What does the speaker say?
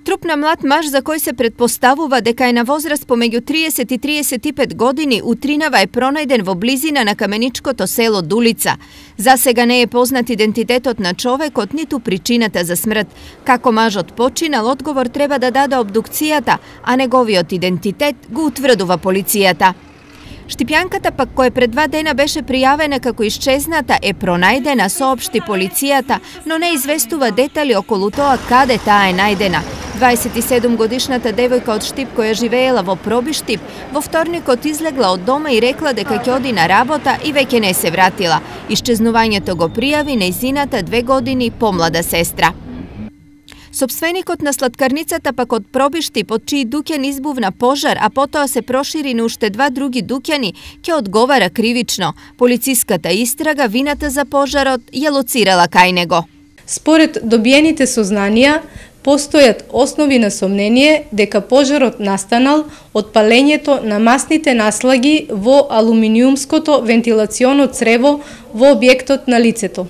Труп на млад маж за кој се претпоставува дека е на возраст помеѓу 30 и 35 години у Тринава е пронајден во близина на каменичкото село Дулица. За сега не е познат идентитетот на човекот ниту причината за смрт. Како мажот починал, одговор треба да даде обдукцијата, а неговиот идентитет го утврдува полицијата. Штипјанката пак која пред 2 дена беше пријавена како исчезната е пронајдена, соопшти полицијата, но не известува детали околу тоа каде таа е најдена. 27-годишната девојка од Штип која живеела во Проби Штип, во вторникот излегла од дома и рекла дека ќе оди на работа и веќе не се вратила. Исчезнувањето го пријави нејзината 2 години помлада сестра. Сопственикот на сладкарницата пак од Проби Штип, од чиј дуќан избувна пожар, а потоа се прошири на уште 2 други дуќани, ќе одговара кривично. Полициската истрага вината за пожарот ја лоцирала кај него. Според добиените сознанија, постојат основи на сомнение дека пожарот настанал од палењето на масните наслаги во алуминиумското вентилационо црево во објектот на лицето.